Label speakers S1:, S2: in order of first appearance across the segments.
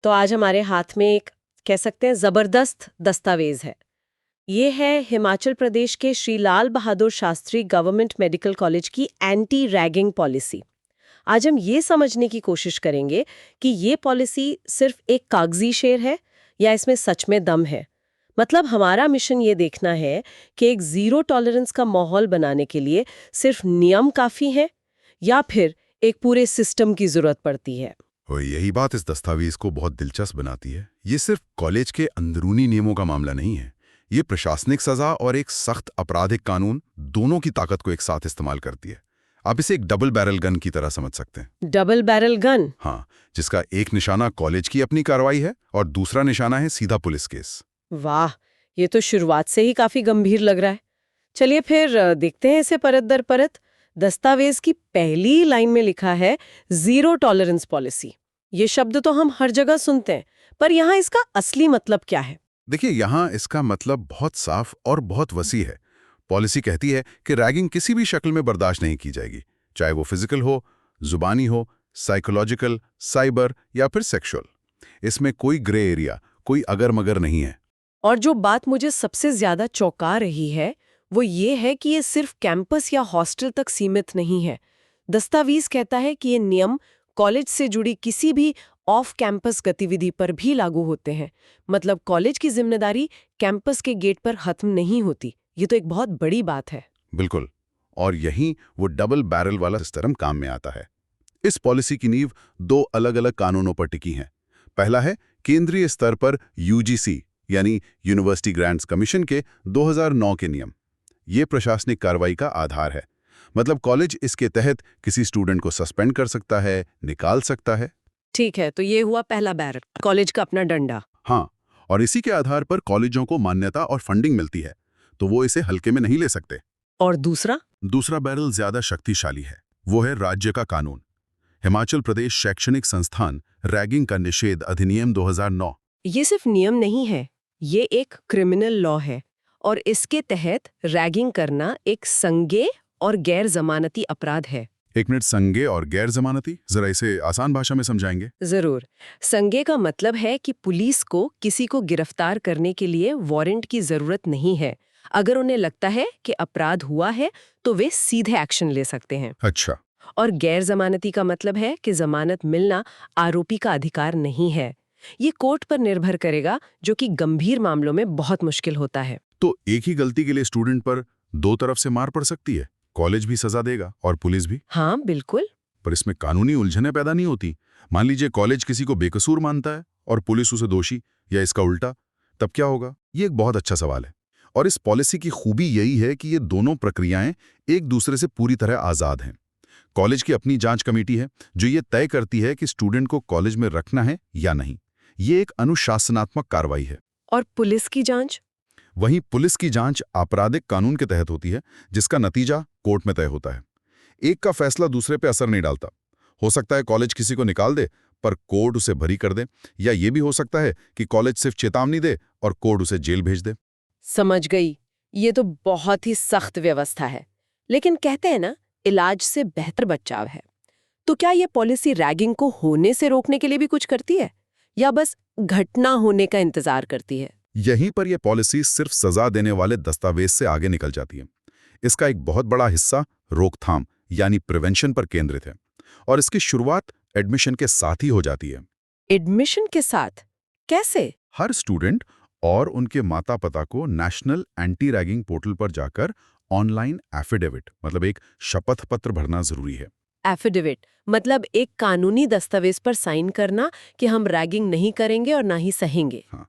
S1: तो आज हमारे हाथ में एक कह सकते हैं जबरदस्त दस्तावेज है। ये है हिमाचल प्रदेश के Shri Lal Bahadur Shastri government medical college की एंटी रैगिंग पॉलिसी। आज हम ये समझने की कोशिश करेंगे कि ये पॉलिसी सिर्फ एक कागजी शेर है या इसमें सच में दम है। मतलब हमारा मिशन ये देखना है कि एक जीरो टॉलरेंस का माहौल बनाने के लिए सिर्फ नियम काफी है या फिर एक पूरे सिस्टम की जरूरत पड़ती है।
S2: और यही बात इस दस्तावेज को बहुत दिलचस्प बनाती है। ये सिर्फ कॉलेज के अंदरूनी नियमों का मामला नहीं है। ये प्रशासनिक सजा और एक सख्त आपराधिक कानून दोनों की ताकत को एक साथ इस्तेमाल करती है। आप इसे एक डबल बैरल गन की तरह समझ सकते हैं।
S1: Double barrel gun?
S2: हाँ, जिसका एक निशाना कॉलेज की अपनी कार्रवाई है और दूसरा निशाना है सीधा पुलिस केस।
S1: वाह, ये तो शुरुआत से ही काफी गंभीर लग रहा है। चलिए फिर देखते हैं इसे परत दर परत। दस्तावेज की पहली लाइन में लिखा है जीरो टॉलरेंस पॉलिसी। ये शब्द तो हम हर जगह सुनते हैं, पर यहाँ इसका असली मतलब क्या है?
S2: देखिए, यहाँ इसका मतलब बहुत साफ और बहुत वसी है। पॉलिसी कहती है कि रैगिंग किसी भी शक्ल में बर्दाश्त नहीं की जाएगी, चाहे वो फिजिकल हो, जुबानी हो, साइकोलॉजिकल, साइबर या फिर सेक्सुअल। इसमें कोई ग्रे एरिया, कोई अगर मगर नहीं है।
S1: और जो बात मुझे सबसे ज्यादा चौंका रही है वो ये है कि ये सिर्फ कैंपस या हॉस्टल तक सीमित नहीं है। दस्तावेज कहता है कि ये नियम कॉलेज से जुड़ी किसी भी ऑफ कैंपस गतिविधि पर भी लागू होते हैं। मतलब कॉलेज की जिम्मेदारी कैंपस के गेट पर खत्म नहीं होती। ये तो एक बहुत बड़ी बात है।
S2: बिल्कुल। और यहीं वो डबल बैरल वाला सिस्टम काम में आता है। इस पॉलिसी की नींव दो अलग-अलग कानूनों पर टिकी है। पहला है केंद्रीय स्तर पर यूजीसी यानी यूनिवर्सिटी ग्रांट्स कमीशन के 2009 के नियम। ये प्रशासनिक कार्रवाई का आधार है। मतलब कॉलेज इसके तहत किसी स्टूडेंट को सस्पेंड कर सकता है, निकाल सकता है।
S1: ठीक है, तो ये हुआ पहला बैरल, कॉलेज का अपना डंडा।
S2: हाँ, और इसी के आधार पर कॉलेजों को मान्यता और फंडिंग मिलती है, तो वो इसे हल्के में नहीं ले सकते।
S1: और दूसरा?
S2: दूसरा बैरल ज्यादा शक्तिशाली है। वो है राज्य का कानून, हिमाचल प्रदेश शैक्षणिक संस्थान रैगिंग का निषेध अधिनियम 2009।
S1: ये सिर्फ नियम नहीं है, ये एक क्रिमिनल लॉ है और इसके तहत रैगिंग करना एक संज्ञेय और गैर जमानती अपराध है।
S2: एक मिनट, संज्ञेय और गैर जमानती, जरा इसे आसान भाषा में समझाएंगे?
S1: जरूर। संज्ञेय का मतलब है कि पुलिस को किसी को गिरफ्तार करने के लिए वारंट की जरूरत नहीं है। अगर उन्हें लगता है कि अपराध हुआ है तो वे सीधे एक्शन ले सकते हैं।
S2: अच्छा।
S1: और गैर जमानती का मतलब है कि जमानत मिलना आरोपी का अधिकार नहीं है। ये कोर्ट पर निर्भर करेगा, जो कि गंभीर मामलों में बहुत मुश्किल होता है।
S2: तो एक ही गलती के लिए स्टूडेंट पर दो तरफ से मार पड़ सकती है। कॉलेज भी सजा देगा और पुलिस भी।
S1: हाँ बिल्कुल।
S2: पर इसमें कानूनी उलझनें पैदा नहीं होती? मान लीजिए कॉलेज किसी को बेकसूर मानता है और पुलिस उसे दोषी, या इसका उल्टा, तब क्या होगा? ये एक बहुत अच्छा सवाल है। और इस पॉलिसी की खूबी यही है कि ये दोनों प्रक्रियाएं एक दूसरे से पूरी तरह आजाद हैं। कॉलेज की अपनी जांच कमेटी है जो ये तय करती है कि स्टूडेंट को कॉलेज में रखना है या नहीं। ये एक अनुशासनात्मक कार्रवाई है।
S1: और पुलिस की जांच?
S2: वहीं पुलिस की जांच आपराधिक कानून के तहत होती है, जिसका नतीजा कोर्ट में तय होता है। एक का फैसला दूसरे पे असर नहीं डालता। हो सकता है कॉलेज किसी को निकाल दे पर कोर्ट उसे बरी कर दे, या ये भी हो सकता है कि कॉलेज सिर्फ चेतावनी दे और कोर्ट उसे जेल भेज दे।
S1: समझ गई। ये तो बहुत ही सख्त व्यवस्था है। लेकिन कहते हैं ना, इलाज से बेहतर बचाव है। तो क्या ये पॉलिसी रैगिंग को होने से रोकने के लिए भी कुछ करती है या बस घटना होने का इंतजार करती है?
S2: यहीं पर यह पॉलिसी सिर्फ सजा देने वाले दस्तावेज से आगे निकल जाती है। इसका एक बहुत बड़ा हिस्सा रोकथाम यानी प्रिवेंशन पर केंद्रित है, और इसकी शुरुआत एडमिशन के साथ ही हो जाती है।
S1: एडमिशन के साथ? कैसे?
S2: हर स्टूडेंट और उनके माता पिता को नेशनल एंटी रैगिंग पोर्टल पर जाकर ऑनलाइन एफिडेविट मतलब एक शपथ पत्र भरना जरूरी है।
S1: एफिडेविट मतलब एक कानूनी दस्तावेज पर साइन करना कि हम रैगिंग नहीं करेंगे और ना ही सहेंगे।
S2: हाँ,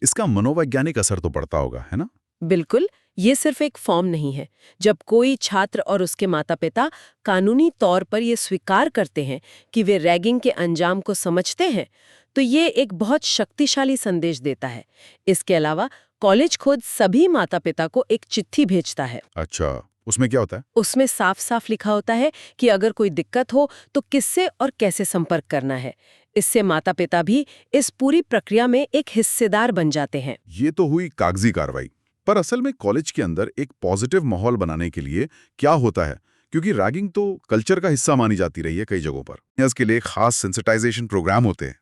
S2: इसका मनोवैज्ञानिक असर तो पड़ता होगा, है ना?
S1: बिल्कुल। ये सिर्फ एक फॉर्म नहीं है। जब कोई छात्र और उसके माता पिता कानूनी तौर पर ये स्वीकार करते हैं कि वे रैगिंग के अंजाम को समझते हैं, तो ये एक बहुत शक्तिशाली संदेश देता है। इसके अलावा कॉलेज खुद सभी माता पिता को एक चिट्ठी भेजता है।
S2: अच्छा, उसमें क्या होता है?
S1: उसमें साफ साफ लिखा होता है कि अगर कोई दिक्कत हो तो किससे और कैसे संपर्क करना है। इससे माता पिता भी इस पूरी प्रक्रिया में एक हिस्सेदार बन जाते हैं।
S2: ये तो हुई कागजी कार्रवाई, पर असल में कॉलेज के अंदर एक पॉजिटिव माहौल बनाने के लिए क्या होता है? क्योंकि रैगिंग तो कल्चर का हिस्सा मानी जाती रही है कई जगहों पर। इसके लिए खास सेंसिटाइजेशन प्रोग्राम होते हैं।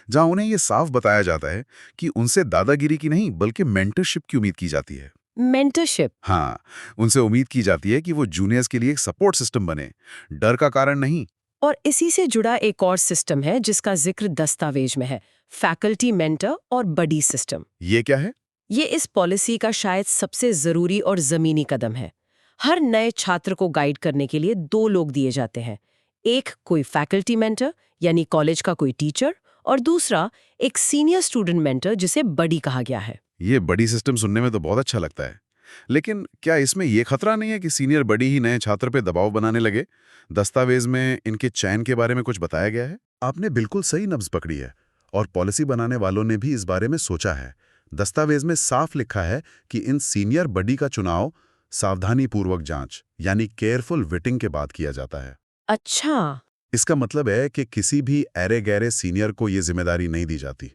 S2: जहां उन्हें ये साफ बताया जाता है कि उनसे दादागिरी की नहीं बल्कि मेंटरशिप की उम्मीद की जाती है।
S1: मेंटरशिप।
S2: हाँ, उनसे उम्मीद की जाती है कि वो जूनियर्स के लिए एक सपोर्ट सिस्टम बने, डर का कारण नहीं।
S1: और इसी से जुड़ा एक और सिस्टम है जिसका जिक्र दस्तावेज में है, फैकल्टी मेंटर और बडी सिस्टम।
S2: ये क्या है?
S1: ये इस पॉलिसी का शायद सबसे जरूरी और जमीनी कदम है। हर नए छात्र को गाइड करने के लिए 2 लोग दिए जाते हैं। एक कोई फैकल्टी मेंटर यानी कॉलेज का कोई टीचर, और दूसरा एक सीनियर स्टूडेंट मेंटर जिसे बडी कहा गया है।
S2: ये बड़ी सिस्टम सुनने में तो बहुत अच्छा लगता है, लेकिन क्या इसमें ये खतरा नहीं है कि सीनियर बड़ी ही नए छात्र पे दबाव बनाने लगे? दस्तावेज में इनके चयन के बारे में कुछ बताया गया है? आपने बिल्कुल सही नब्ज पकड़ी है, और पॉलिसी बनाने वालों ने भी इस बारे में सोचा है। दस्तावेज में साफ लिखा है कि इन सीनियर बडी का चुनाव सावधानीपूर्वक जांच यानी केयरफुल वेटिंग के बाद किया जाता है।
S1: अच्छा।
S2: इसका मतलब है कि किसी भी ऐरे गैरे सीनियर को ये जिम्मेदारी नहीं दी जाती।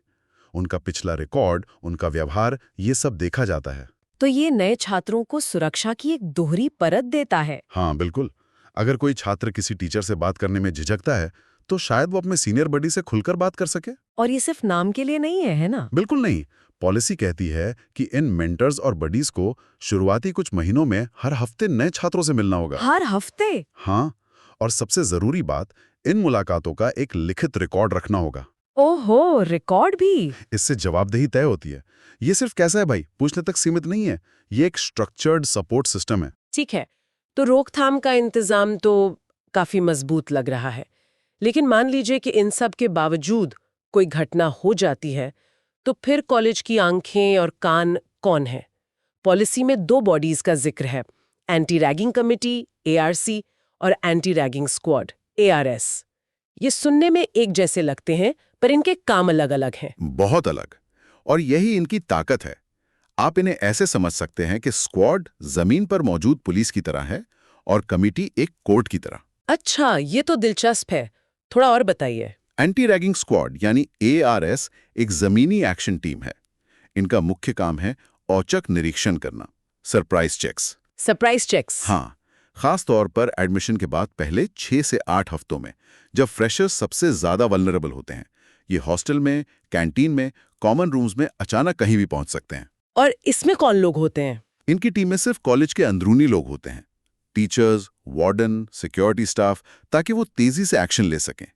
S2: उनका पिछला रिकॉर्ड, उनका व्यवहार, ये सब देखा जाता है।
S1: तो ये नए छात्रों को सुरक्षा की एक दोहरी परत देता है।
S2: हाँ बिल्कुल। अगर कोई छात्र किसी टीचर से बात करने में झिझकता है, तो शायद वो अपने सीनियर बडी से खुलकर बात कर सके।
S1: और ये सिर्फ नाम के लिए नहीं है ना?
S2: बिल्कुल नहीं। पॉलिसी कहती है कि इन मेंटर्स और बडीज को शुरुआती कुछ महीनों में हर हफ्ते नए छात्रों से मिलना होगा।
S1: हर हफ्ते?
S2: हाँ, और सबसे जरूरी बात, इन मुलाकातों का एक लिखित रिकॉर्ड रखना होगा।
S1: ओहो, रिकॉर्ड भी?
S2: इससे जवाबदेही तय होती है। ये सिर्फ कैसा है भाई, पूछने तक सीमित नहीं है। ये एक स्ट्रक्चर्ड सपोर्ट सिस्टम है।
S1: ठीक है, तो रोकथाम का इंतजाम तो काफी मजबूत लग रहा है। लेकिन मान लीजिए कि इन सब के बावजूद कोई घटना हो जाती है, तो फिर कॉलेज की आंखें और कान कौन है? पॉलिसी में 2 बॉडीज का जिक्र है, एंटी रैगिंग कमिटी ARC और एंटी रैगिंग स्क्वाड ARS। ये सुनने में एक जैसे लगते हैं, पर इनके काम अलग-अलग हैं।
S2: बहुत अलग। और यही इनकी ताकत है। आप इन्हें ऐसे समझ सकते हैं कि स्क्वाड जमीन पर मौजूद पुलिस की तरह है और कमिटी एक कोर्ट की तरह।
S1: अच्छा, ये तो दिलचस्प है। थोड़ा और बताइए।
S2: एंटी रैगिंग स्क्वाड यानी ARS एक जमीनी एक्शन टीम है। इनका मुख्य काम है औचक निरीक्षण करना, सरप्राइज चेक्स।
S1: Surprise checks?
S2: हाँ, खास तौर पर एडमिशन के बाद पहले 6 से 8 हफ्तों में, जब फ्रेशर्स सबसे ज्यादा वल्नरेबल होते हैं। ये हॉस्टल में, कैंटीन में, कॉमन रूम्स में अचानक कहीं भी पहुंच सकते हैं।
S1: और इसमें कौन लोग होते हैं?
S2: इनकी टीम में सिर्फ कॉलेज के अंदरूनी लोग होते हैं, टीचर्स, वार्डन, सिक्योरिटी स्टाफ, ताकि वो तेजी से एक्शन ले सकें।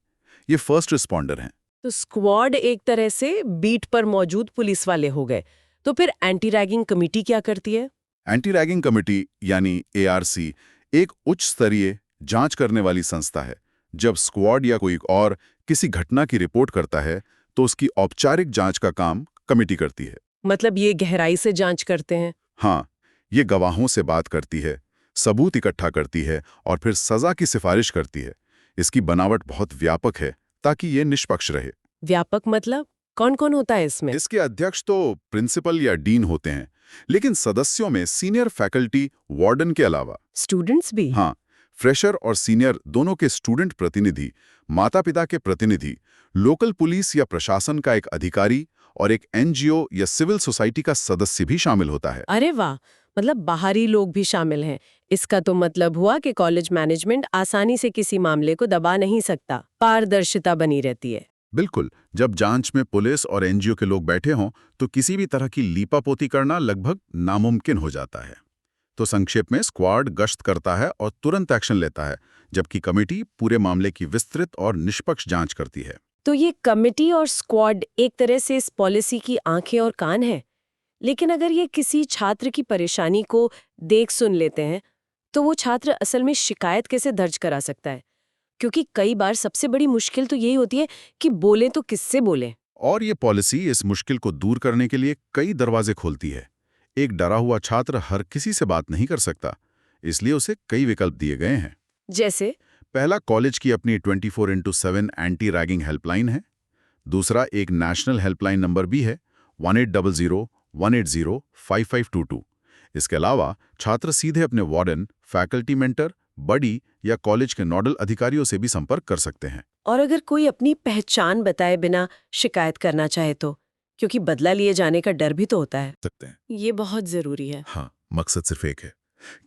S2: ये फर्स्ट रिस्पॉन्डर हैं।
S1: तो स्क्वाड एक तरह से बीट पर मौजूद पुलिस वाले हो गए। तो फिर एंटी रैगिंग कमेटी क्या करती है?
S2: एंटी रैगिंग कमेटी यानी ARC एक उच्च स्तरीय जांच करने वाली संस्था है। जब स्क्वाड या कोई और किसी घटना की रिपोर्ट करता है, तो उसकी औपचारिक जांच का काम कमेटी करती है।
S1: मतलब ये गहराई से जांच करते हैं?
S2: हाँ, ये गवाहों से बात करती है, सबूत इकट्ठा करती है और फिर सजा की सिफारिश करती है। इसकी बनावट बहुत व्यापक है ताकि ये निष्पक्ष रहे।
S1: व्यापक मतलब कौन-कौन होता है इसमें?
S2: इसके अध्यक्ष तो प्रिंसिपल या डीन होते हैं, लेकिन सदस्यों में सीनियर फैकल्टी, वार्डन के अलावा
S1: स्टूडेंट्स भी?
S2: हाँ, फ्रेशर और सीनियर दोनों के स्टूडेंट प्रतिनिधि, माता-पिता के प्रतिनिधि, लोकल पुलिस या प्रशासन का एक अधिकारी और एक NGO या सिविल सोसाइटी का सदस्य भी शामिल होता है।
S1: अरे वाह, मतलब बाहरी लोग भी शामिल हैं। इसका तो मतलब हुआ कि कॉलेज मैनेजमेंट आसानी से किसी मामले को दबा नहीं सकता, पारदर्शिता बनी रहती है।
S2: बिल्कुल, जब जांच में पुलिस और NGO के लोग बैठे हों, तो किसी भी तरह की लीपापोती करना लगभग नामुमकिन हो जाता है। तो संक्षेप में, स्क्वाड गश्त करता है और तुरंत एक्शन लेता है, जबकि कमेटी पूरे मामले की विस्तृत और निष्पक्ष जांच करती है।
S1: तो ये कमेटी और स्क्वाड एक तरह से इस पॉलिसी की आंखें और कान हैं। लेकिन अगर ये किसी छात्र की परेशानी को देख सुन लेते हैं, तो वो छात्र असल में शिकायत कैसे दर्ज करा सकता है? क्योंकि कई बार सबसे बड़ी मुश्किल तो यही होती है कि बोलें तो किससे बोलें।
S2: और ये पॉलिसी इस मुश्किल को दूर करने के लिए कई दरवाजे खोलती है। एक डरा हुआ छात्र हर किसी से बात नहीं कर सकता, इसलिए उसे कई विकल्प दिए गए हैं।
S1: जैसे?
S2: पहला, कॉलेज की अपनी 24x7 एंटी रैगिंग हेल्पलाइन है। दूसरा, एक नेशनल हेल्पलाइन नंबर भी है, 1800-180-5522। इसके अलावा छात्र सीधे अपने वार्डन, फैकल्टी मेंटर, बडी या कॉलेज के नोडल अधिकारियों से भी संपर्क कर सकते हैं।
S1: और अगर कोई अपनी पहचान बताए बिना शिकायत करना चाहे तो? क्योंकि बदला लिए जाने का डर भी तो होता है।
S2: सकते हैं।
S1: ये बहुत जरूरी है।
S2: हाँ, मकसद सिर्फ एक है,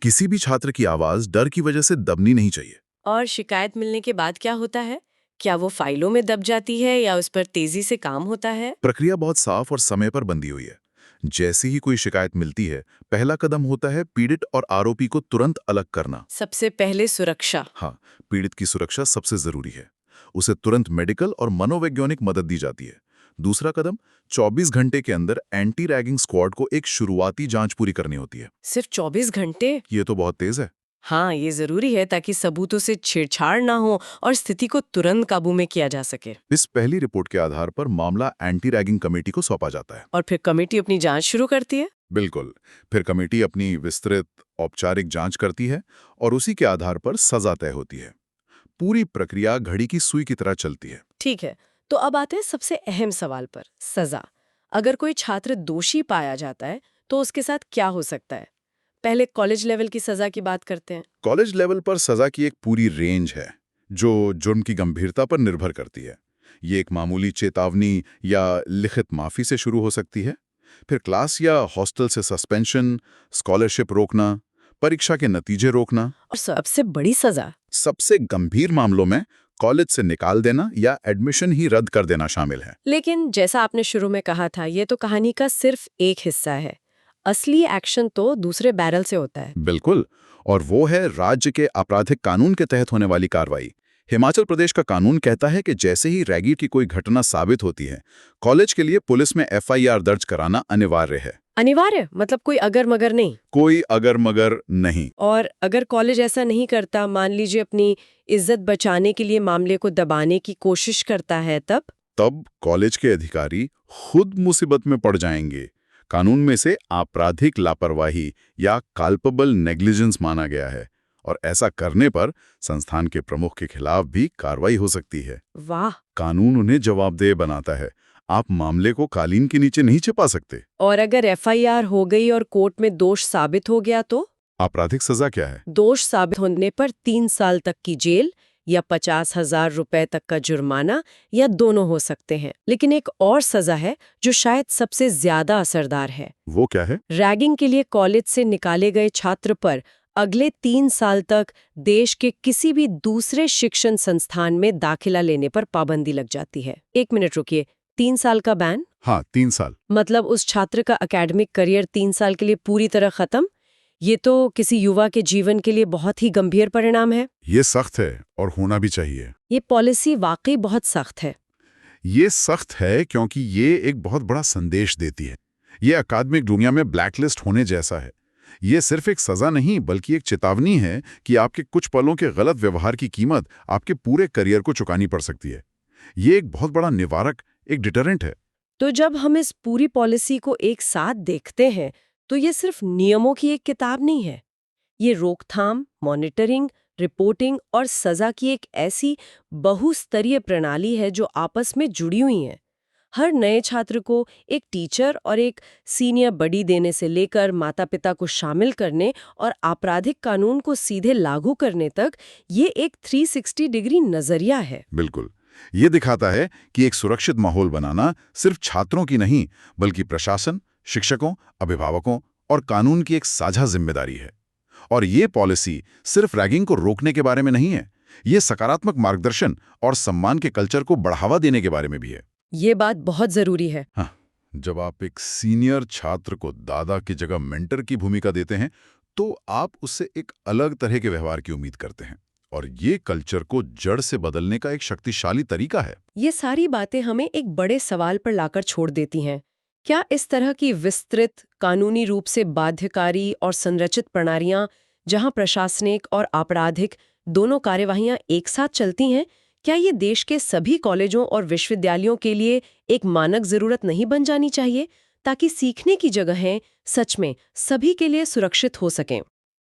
S2: किसी भी छात्र की आवाज डर की वजह से दबनी नहीं चाहिए।
S1: और शिकायत मिलने के बाद क्या होता है? क्या वो फाइलों में दब जाती है या उस पर तेजी से काम होता है?
S2: प्रक्रिया बहुत साफ और समय पर बंधी हुई है। जैसे ही कोई शिकायत मिलती है, पहला कदम होता है पीड़ित और आरोपी को तुरंत अलग करना।
S1: सबसे पहले सुरक्षा।
S2: हाँ, पीड़ित की सुरक्षा सबसे जरूरी है। उसे तुरंत मेडिकल और मनोवैज्ञानिक मदद दी जाती है। दूसरा कदम, 24 घंटे के अंदर एंटी रैगिंग स्क्वाड को एक शुरुआती जांच पूरी करनी होती है।
S1: सिर्फ 24 घंटे?
S2: ये तो बहुत तेज है।
S1: हाँ, ये जरूरी है ताकि सबूतों से छेड़छाड़ ना हो और स्थिति को तुरंत काबू में किया जा सके।
S2: इस पहली रिपोर्ट के आधार पर मामला एंटी रैगिंग कमेटी को सौंपा जाता है।
S1: और फिर कमेटी अपनी जांच शुरू करती है?
S2: बिल्कुल। फिर कमेटी अपनी विस्तृत औपचारिक जांच करती है और उसी के आधार पर सजा तय होती है। पूरी प्रक्रिया घड़ी की सुई की तरह चलती है।
S1: ठीक है, तो अब आते हैं सबसे अहम सवाल पर, सजा। अगर कोई छात्र दोषी पाया जाता है तो उसके साथ क्या हो सकता है? पहले कॉलेज लेवल की सजा की बात करते हैं।
S2: कॉलेज लेवल पर सजा की एक पूरी रेंज है, जो जुर्म की गंभीरता पर निर्भर करती है। ये एक मामूली चेतावनी या लिखित माफी से शुरू हो सकती है। फिर क्लास या हॉस्टल से सस्पेंशन, स्कॉलरशिप रोकना, परीक्षा के नतीजे रोकना।
S1: और सबसे बड़ी सजा?
S2: सबसे गंभीर मामलों में कॉलेज से निकाल देना या एडमिशन ही रद्द कर देना शामिल है।
S1: लेकिन जैसा आपने शुरू में कहा था, ये तो कहानी का सिर्फ एक हिस्सा है। असली एक्शन तो दूसरे बैरल से होता है।
S2: बिल्कुल, और वो है राज्य के आपराधिक कानून के तहत होने वाली कार्रवाई। हिमाचल प्रदेश का कानून कहता है कि जैसे ही रैगिंग की कोई घटना साबित होती है, कॉलेज के लिए पुलिस में एफआईआर दर्ज कराना अनिवार्य है।
S1: अनिवार्य मतलब कोई अगर मगर नहीं?
S2: कोई अगर मगर नहीं।
S1: और अगर कॉलेज ऐसा नहीं करता, मान लीजिए अपनी इज्जत बचाने के लिए मामले को दबाने की कोशिश करता है, तब
S2: कॉलेज के अधिकारी खुद मुसीबत में पड़ जाएंगे। कानून में से आपराधिक लापरवाही या काल्पबल नेग्लिजेंस माना गया है, और ऐसा करने पर संस्थान के प्रमुख के खिलाफ भी कार्रवाई हो सकती है।
S1: वाह!
S2: कानून उन्हें जवाबदेह बनाता है। आप मामले को कालीन के नीचे नहीं छिपा सकते।
S1: और अगर एफआईआर हो गई और कोर्ट में दोष साबित हो गया तो?
S2: आपराधिक सजा क्या है?
S1: दोष साबित होने पर 3 साल तक की जेल या 50,000 रुपए तक का जुर्माना या दोनों हो सकते हैं। लेकिन एक और सजा है जो शायद सबसे ज्यादा असरदार है।
S2: वो क्या है?
S1: रैगिंग के लिए कॉलेज से निकाले गए छात्र पर अगले 3 साल तक देश के किसी भी दूसरे शिक्षण संस्थान में दाखिला लेने पर पाबंदी लग जाती है। 1 मिनट रुकिए, 3 साल का बैन?
S2: हाँ, 3 साल।
S1: मतलब उस छात्र का एकेडमिक करियर 3 साल के लिए पूरी तरह खत्म। ये तो किसी युवा के जीवन के लिए बहुत ही गंभीर परिणाम है।
S2: ये सख्त है और होना भी चाहिए।
S1: ये पॉलिसी वाकई बहुत सख्त है।
S2: ये सख्त है क्योंकि ये एक बहुत बड़ा संदेश देती है। ये अकादमिक दुनिया में ब्लैकलिस्ट होने जैसा है। ये सिर्फ एक सजा नहीं, बल्कि एक चेतावनी है कि आपके कुछ पलों के गलत व्यवहार की कीमत आपके पूरे करियर को चुकानी पड़ सकती है। ये एक बहुत बड़ा निवारक, एक डिटरेंट है।
S1: तो जब हम इस पूरी पॉलिसी को एक साथ देखते हैं तो ये सिर्फ नियमों की एक किताब नहीं है। ये रोकथाम, मॉनिटरिंग, रिपोर्टिंग और सजा की एक ऐसी बहुस्तरीय प्रणाली है जो आपस में जुड़ी हुई है। हर नए छात्र को एक टीचर और एक सीनियर बडी देने से लेकर माता-पिता को शामिल करने और आपराधिक कानून को सीधे लागू करने तक ये एक 360 डिग्री नजरिया है।
S2: बिल्कुल। ये दिखाता है कि एक सुरक्षित माहौल बनाना सिर्फ छात्रों की नहीं, बल्कि प्रशासन, शिक्षकों, अभिभावकों और कानून की एक साझा जिम्मेदारी है। और ये पॉलिसी सिर्फ रैगिंग को रोकने के बारे में नहीं है, ये सकारात्मक मार्गदर्शन और सम्मान के कल्चर को बढ़ावा देने के बारे में भी है।
S1: ये बात बहुत जरूरी है।
S2: हाँ, जब आप एक सीनियर छात्र को दादा की जगह मेंटर की भूमिका देते हैं, तो आप उससे एक अलग तरह के व्यवहार की उम्मीद करते हैं, और ये कल्चर को जड़ से बदलने का एक शक्तिशाली तरीका है।
S1: ये सारी बातें हमें एक बड़े सवाल पर लाकर छोड़ देती हैं। क्या इस तरह की विस्तृत, कानूनी रूप से बाध्यकारी और संरचित प्रणालियां, जहां प्रशासनिक और आपराधिक दोनों कार्यवाहियां एक साथ चलती हैं, क्या ये देश के सभी कॉलेजों और विश्वविद्यालयों के लिए एक मानक जरूरत नहीं बन जानी चाहिए, ताकि सीखने की जगहें सच में सभी के लिए सुरक्षित हो सकें?